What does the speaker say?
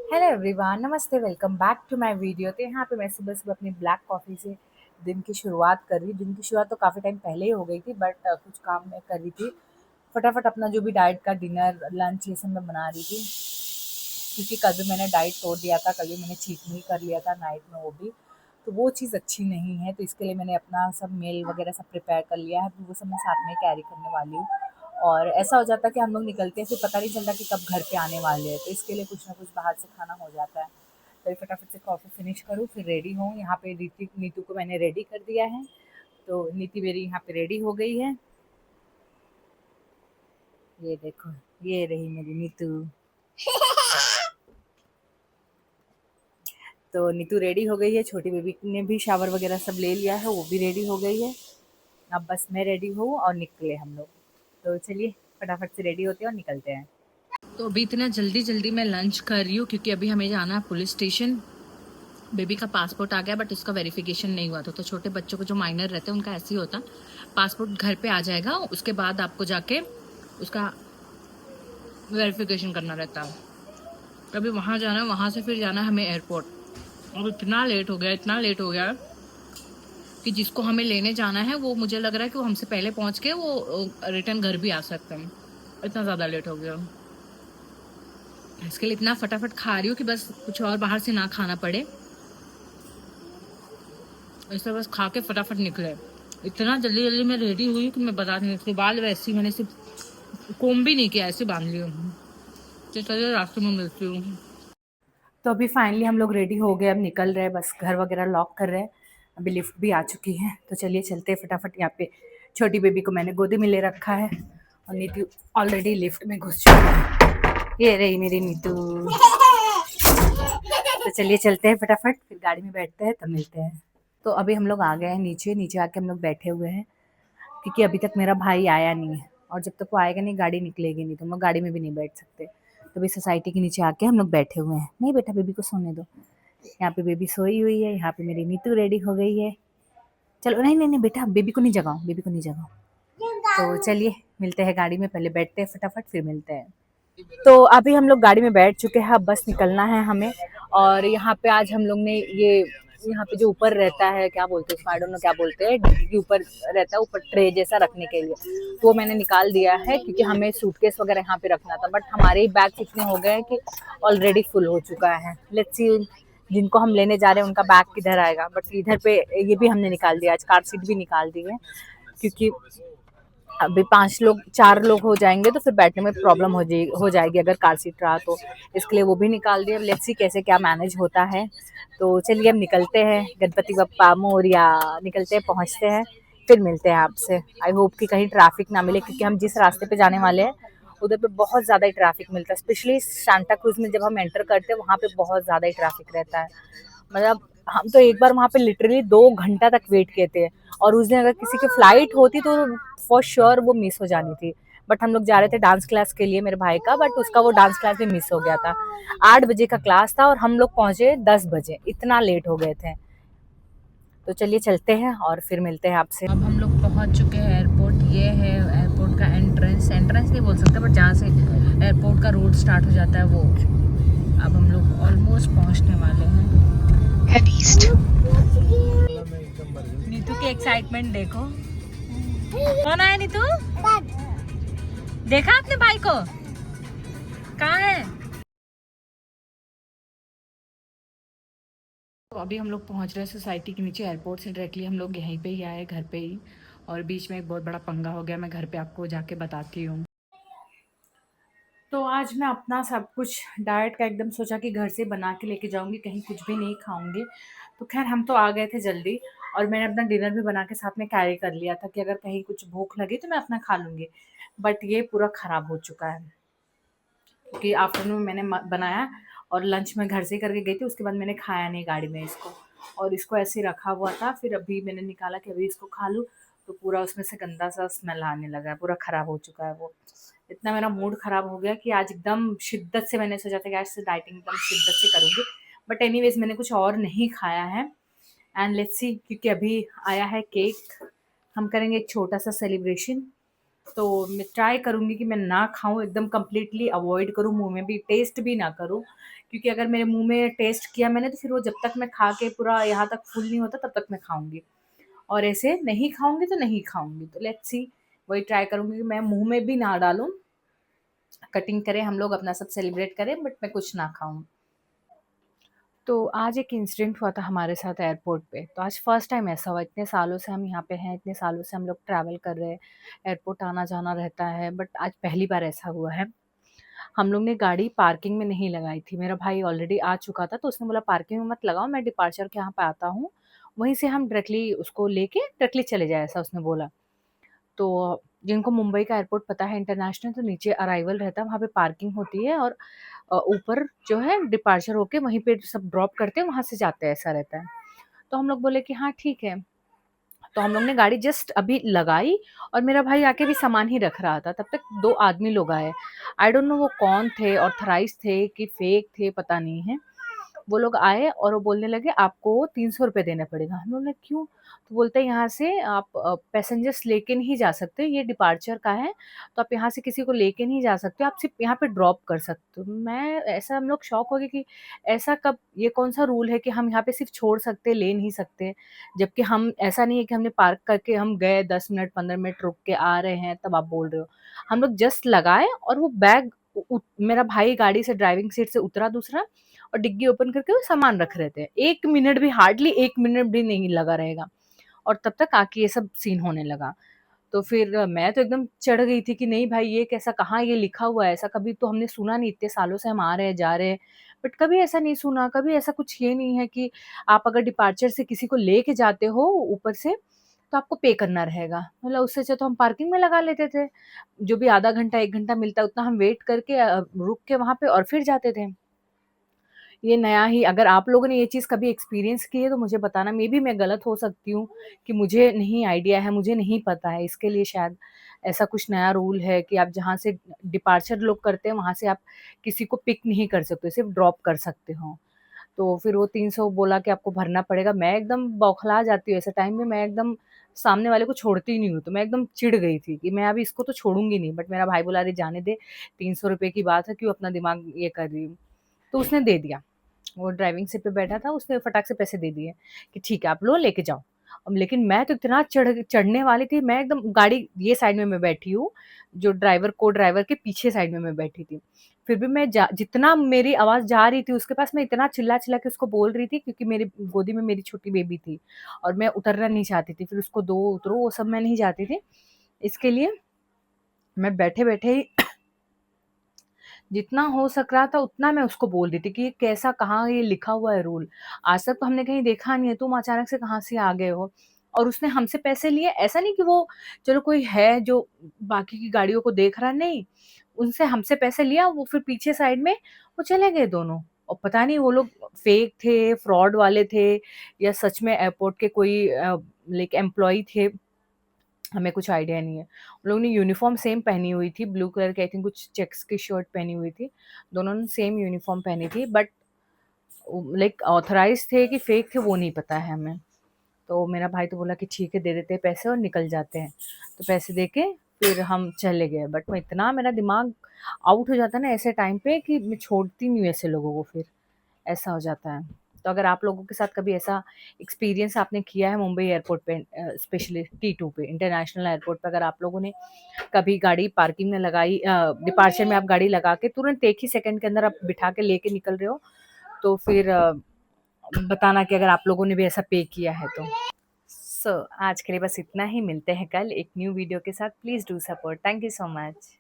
Hello everyone, नमस्ते, welcome back to my video. तो यहाँ पे मैं सुबह सुबह अपनी ब्लैक कॉफ़ी से दिन की शुरुआत कर रही हूँ। दिन की शुरुआत तो काफ़ी टाइम पहले ही हो गई थी, बट कुछ काम मैं कर रही थी। फटाफट अपना जो भी डाइट का डिनर लंच ये सब मैं बना रही थी, क्योंकि कल भी मैंने डाइट तोड़ दिया था, कल भी मैंने चीट मील कर लिया था नाइट में, वो भी तो वो चीज़ अच्छी नहीं है। तो इसके लिए मैंने अपना सब मेल वगैरह सब प्रिपेयर कर लिया है, तो वो सब मैं साथ में कैरी करने वाली हूँ। और ऐसा हो जाता है कि हम लोग निकलते हैं फिर पता नहीं चलता कि कब घर पे आने वाले हैं, तो इसके लिए कुछ ना कुछ बाहर से खाना हो जाता है। तो फटाफट से कॉफ़ी फिनिश करूँ फिर रेडी हूँ। यहाँ पे नीतू को मैंने रेडी कर दिया है, तो नीति मेरी यहाँ पे रेडी हो गई है। ये देखो, ये रही मेरी नीतू। तो नीतू रेडी हो गई है, छोटी बेबी ने भी शावर वगैरह सब ले लिया है, वो भी रेडी हो गई है। अब बस मैं रेडी हूँ और निकले हम लोग। तो चलिए फटाफट से रेडी होते हैं और निकलते हैं। तो अभी इतना जल्दी जल्दी मैं लंच कर रही हूँ क्योंकि अभी हमें जाना है पुलिस स्टेशन। बेबी का पासपोर्ट आ गया बट उसका वेरिफिकेशन नहीं हुआ था। तो छोटे बच्चों को जो माइनर रहते हैं उनका ऐसे ही होता, पासपोर्ट घर पे आ जाएगा, उसके बाद आपको जाके उसका वेरिफिकेशन करना रहता है। अभी वहाँ जाना है, वहाँ से फिर जाना है हमें एयरपोर्ट। अब इतना लेट हो गया, इतना लेट हो गया कि जिसको हमें लेने जाना है वो मुझे लग रहा है कि वो हमसे पहले पहुँच के वो रिटर्न घर भी आ सकते हैं। इतना ज़्यादा लेट हो गया, इसके लिए इतना फटाफट खा रही हूँ कि बस कुछ और बाहर से ना खाना पड़े। ऐसे बस खा के फटाफट निकले। इतना जल्दी जल्दी मैं रेडी हुई कि मैं बता नहीं सकती। बाल वैसे ही मैंने सिर्फ कोम भी नहीं किया, ऐसे बांध ली हूँ। तो चलिए रास्ते में मिलती हूँ। तो अभी फाइनली हम लोग रेडी हो गए, अब निकल रहे हैं, बस घर वगैरह लॉक कर रहे हैं। अभी लिफ्ट भी आ चुकी है, तो चलिए चलते हैं फटाफट। यहाँ पे छोटी बेबी को मैंने गोदी में ले रखा है और नीतू ऑलरेडी लिफ्ट में घुस चुकी है। ये रही मेरी नीतू। तो चलिए चलते हैं फटाफट, फिर गाड़ी में बैठते हैं, तब मिलते हैं। तो अभी हम लोग आ गए हैं नीचे, नीचे आके हम लोग बैठे हुए हैं, क्योंकि अभी तक मेरा भाई आया नहीं है और जब तक वो आएगा नहीं गाड़ी निकलेगी नहीं, तो हम लोग गाड़ी में भी नहीं बैठ सकते। तो अभी सोसाइटी के नीचे आके हम लोग बैठे हुए हैं। नहीं बेटा, बेबी को सोने दो। यहाँ पे बेबी सोई हुई है, यहाँ पे मेरी नीतू रेडी हो गई है। चलो, नहीं नहीं नहीं बेटा, बेबी को नहीं जगाओ, बेबी को नहीं जगाओ। तो चलिए मिलते हैं गाड़ी में, पहले बैठते हैं फटाफट फिर मिलते हैं। तो अभी हम लोग गाड़ी में बैठ चुके हैं, अब बस निकलना है हमें। और यहाँ पे आज हम लोग ने ये, यहाँ पे जो ऊपर रहता है क्या बोलते हैं, आई डोंट नो क्या बोलते हैं, डिग्गी के ऊपर रहता है, ऊपर ट्रे जैसा रखने के लिए, तो वो मैंने निकाल दिया है क्योंकि हमें सूटकेस वगैरह यहाँ पे रखना था। बट हमारे ही बैग इतने हो गए हैं कि ऑलरेडी फुल हो चुका है। लेट्स सी जिनको हम लेने जा रहे हैं उनका बैग किधर आएगा। बट इधर पे ये भी हमने निकाल दिया, आज कार सीट भी निकाल दी है, क्योंकि अभी 5 लोग 4 लोग हो जाएंगे तो फिर बैठने में प्रॉब्लम हो जाएगी अगर कार सीट रहा तो। इसके लिए वो भी निकाल दिया। लेट्स सी कैसे क्या मैनेज होता है। तो चलिए अब निकलते हैं। गणपति बप्पा मोरिया। निकलते हैं, पहुंचते हैं, फिर मिलते हैं आपसे। आई होप कि कहीं ट्रैफिक ना मिले, क्योंकि हम जिस रास्ते पे जाने वाले हैं उधर पे बहुत ज़्यादा ही ट्रैफिक मिलता है। स्पेशली सांता क्रूज में जब हम एंटर करते हैं वहाँ पे बहुत ज़्यादा ही ट्रैफिक रहता है। मतलब हम तो एक बार वहाँ पे लिटरली 2 घंटा तक वेट किए थे। और उस दिन अगर किसी की फ्लाइट होती तो फॉर श्योर वो मिस हो जानी थी। बट हम लोग जा रहे थे डांस क्लास के लिए मेरे भाई का, बट उसका वो डांस क्लास भी मिस हो गया था। 8 बजे का क्लास था और हम लोग पहुंचे 10 बजे, इतना लेट हो गए थे। तो चलिए चलते हैं और फिर मिलते हैं आपसे। अब हम लोग पहुंच चुके हैं एयरपोर्ट। ये है एयरपोर्ट का एंट्रेंस, एंट्रेंस नहीं बोल सकते बट जहाँ से एयरपोर्ट का रोड स्टार्ट हो जाता है वो। अब हम लोग ऑलमोस्ट पहुंचने वाले हैं। Head east. नीतू की एक्साइटमेंट देखो। कौन आया नीतू? देखा आपने भाई को? कहाँ है? तो अभी हम लोग पहुंच रहे हैं सोसाइटी के नीचे। एयरपोर्ट से डायरेक्टली हम लोग यहीं पे ही आए, घर पे ही। और बीच में एक बहुत बड़ा पंगा हो गया, मैं घर पे आपको जाके बताती हूँ। तो आज मैं अपना सब कुछ डाइट का एकदम सोचा कि घर से बना के लेके जाऊंगी, कहीं कुछ भी नहीं खाऊंगी। तो खैर हम तो आ गए थे जल्दी, और मैंने अपना डिनर भी बना के साथ में कैरी कर लिया था कि अगर कहीं कुछ भूख लगी तो मैं अपना खा लूंगी। बट ये पूरा ख़राब हो चुका है, क्योंकि आफ्टरनून मैंने बनाया और लंच में घर से ही करके गई थी, उसके बाद मैंने खाया नहीं गाड़ी में इसको। और इसको ऐसे ही रखा हुआ था, फिर अभी मैंने निकाला कि अभी इसको खा लूँ, तो पूरा उसमें से गंदा सा स्मेल आने लगा है, पूरा ख़राब हो चुका है वो। इतना मेरा मूड ख़राब हो गया कि आज एकदम शिद्दत से मैंने सोचा था कि आज से डाइटिंग एकदम शिद्दत से करूँगी। बट एनीवेज़ मैंने कुछ और नहीं खाया है। एंड लेट्स सी, क्योंकि अभी आया है केक, हम करेंगे एक छोटा सा सेलिब्रेशन। तो मैं ट्राई करूँगी कि मैं ना खाऊँ, एकदम कंप्लीटली अवॉइड करूँ, मुँह में भी टेस्ट भी ना करूँ। क्योंकि अगर मेरे मुँह में टेस्ट किया मैंने तो फिर वो जब तक मैं खा के पूरा यहाँ तक फुल नहीं होता तब तक मैं खाऊँगी। और ऐसे नहीं खाऊँगी तो नहीं खाऊँगी। तो लेट्स सी, वही ट्राई करूँगी कि मैं मुँह में भी ना डालूँ, कटिंग करें हम लोग अपना सब सेलिब्रेट करें बट मैं कुछ ना खाऊँ। तो आज एक इंसिडेंट हुआ था हमारे साथ एयरपोर्ट पे। तो आज फर्स्ट टाइम ऐसा हुआ, इतने सालों से हम यहाँ पे हैं, इतने सालों से हम लोग ट्रैवल कर रहे हैं, एयरपोर्ट आना-जाना रहता है, बट आज पहली बार ऐसा हुआ है। हम लोग ने गाड़ी पार्किंग में नहीं लगाई थी, मेरा भाई ऑलरेडी आ चुका था तो उसने बोला पार्किंग में मत लगाओ, मैं डिपार्चर के यहाँ पे आता हूँ, वहीं से हम डायरेक्टली उसको लेके डायरेक्टली चले जाएँ, ऐसा उसने बोला। तो जिनको मुंबई का एयरपोर्ट पता है इंटरनेशनल, तो नीचे अराइवल रहता है, वहाँ पे पार्किंग होती है और ऊपर जो है डिपार्चर होके वहीं पे सब ड्रॉप करते हैं, वहाँ से जाते हैं, ऐसा रहता है। तो हम लोग बोले कि हाँ ठीक है। तो हम लोग ने गाड़ी जस्ट अभी लगाई और मेरा भाई आके भी सामान ही रख रहा था, तब तक 2 आदमी लोग आए। आई डोंट नो वो कौन थे, ऑथराइज़्ड थे कि फेक थे, पता नहीं है। वो लोग आए और वो बोलने लगे आपको 300 रुपए देना पड़ेगा। हम लोग ने क्यों? तो बोलते हैं यहाँ से आप पैसेंजर्स लेके नहीं जा सकते, ये डिपार्चर का है, तो आप यहाँ से किसी को लेके नहीं जा सकते, आप सिर्फ़ यहाँ पे ड्रॉप कर सकते हो। मैं ऐसा हम लोग शॉक हो गए कि ऐसा कब, ये कौन-सा रूल है कि हम यहाँ पे सिर्फ़ छोड़ सकते, ले नहीं सकते? जबकि हम ऐसा नहीं है कि हमने पार्क करके हम गए 10 मिनट, 15 मिनट रुक के आ रहे हैं, तब आप बोल रहे हो। हम लोग जस्ट लगाए और वो बैग उ उ मेरा भाई गाड़ी से ड्राइविंग सीट से उतरा दूसरा और डिग्गी ओपन करके वो सामान रख रहे थे। 1 मिनट भी, हार्डली 1 मिनट भी नहीं लगा रहेगा और तब तक आके ये सब सीन होने लगा। तो फिर मैं तो एकदम चढ़ गई थी कि नहीं भाई ये कैसा, कहाँ ये लिखा हुआ है? ऐसा कभी तो हमने सुना नहीं, इतने सालों से हम आ रहे हैं, जा रहे हैं, बट कभी ऐसा नहीं सुना, कभी ऐसा कुछ ये नहीं है कि आप अगर डिपार्चर से किसी को लेके जाते हो ऊपर से, तो आपको पे करना रहेगा। मतलब उससे अच्छा तो हम पार्किंग में लगा लेते थे। जो भी आधा घंटा, 1 घंटा मिलता है उतना हम वेट करके रुक के वहाँ पे और फिर जाते थे। ये नया ही, अगर आप लोगों ने ये चीज़ कभी एक्सपीरियंस की है तो मुझे बताना, मेबी मैं गलत हो सकती हूँ कि मुझे नहीं आइडिया है, मुझे नहीं पता है। इसके लिए शायद ऐसा कुछ नया रूल है कि आप जहाँ से डिपार्चर लोग करते हैं वहाँ से आप किसी को पिक नहीं कर सकते, सिर्फ़ ड्रॉप कर सकते हो। तो फिर वो 300 बोला कि आपको भरना पड़ेगा। मैं एकदम बौखला जाती हूँ ऐसे टाइम में, मैं एकदम सामने वाले को छोड़ती ही नहीं हूँ। तो मैं एकदम चिढ़ गई थी कि मैं अभी इसको तो छोड़ूँगी नहीं, बट मेरा भाई बोला, "अरे जाने दे, 300 रुपए की बात है, क्यों अपना दिमाग ये कर रही है?" तो उसने दे दिया। वो ड्राइविंग सीट पे बैठा था, उसने फटाक से पैसे दे दिए कि ठीक है आप लो, लेके जाओ। अब लेकिन मैं तो इतना चढ़ने वाली थी, मैं एकदम गाड़ी ये साइड में मैं बैठी हूँ, जो को-ड्राइवर के पीछे साइड में मैं बैठी थी। फिर भी मैं जा जितना मेरी आवाज़ जा रही थी उसके पास, मैं इतना चिल्ला-चिल्ला के उसको बोल रही थी क्योंकि मेरी गोदी में मेरी छोटी बेबी थी और मैं उतरना नहीं चाहती थी। फिर उसको दो, उतरो, वो सब मैं नहीं चाहती थी। इसके लिए मैं बैठे-बैठे ही जितना हो सक रहा था उतना मैं उसको बोल रही थी कि ये कैसा, कहाँ ये लिखा हुआ है रूल? आज तक तो हमने कहीं देखा नहीं है, तुम अचानक से कहाँ से आ गए हो? और उसने हमसे पैसे लिए, ऐसा नहीं कि वो चलो कोई है जो बाकी की गाड़ियों को देख रहा है, नहीं। उनसे हमसे पैसे लिया, वो फिर पीछे साइड में वो चले गए दोनों। और पता नहीं वो लोग फेक थे, फ्रॉड वाले थे या सच में एयरपोर्ट के कोई लाइक एम्प्लॉयी थे। हमें कुछ आइडिया नहीं है। उन लोगों ने यूनिफ़ॉर्म सेम पहनी हुई थी, ब्लू कलर की आई थिंक कुछ चेक्स की शर्ट पहनी हुई थी। दोनों ने सेम यूनिफ़ॉर्म पहनी थी बट लाइक ऑथराइज़्ड थे कि फेक थे वो नहीं पता है हमें। तो मेरा भाई तो बोला कि ठीक है दे देते हैं पैसे और निकल जाते हैं। तो पैसे देके फिर हम चले गए, बट मैं इतना, मेरा दिमाग आउट हो जाता है ना ऐसे टाइम पे कि मैं छोड़ती नहीं हूँ ऐसे लोगों को फिर। ऐसा हो जाता है। तो अगर आप लोगों के साथ कभी ऐसा एक्सपीरियंस आपने किया है मुंबई एयरपोर्ट पे, स्पेशली T2 पे, इंटरनेशनल एयरपोर्ट पे, अगर आप लोगों ने कभी गाड़ी पार्किंग में लगाई, डिपार्चर में आप गाड़ी लगा के तुरंत 1 ही सेकंड के अंदर आप बिठा के लेके निकल रहे हो, तो फिर बताना कि अगर आप लोगों ने भी ऐसा पे किया है तो। सो आज के लिए बस इतना ही, मिलते हैं कल एक न्यू वीडियो के साथ। Please do support. Thank you so much.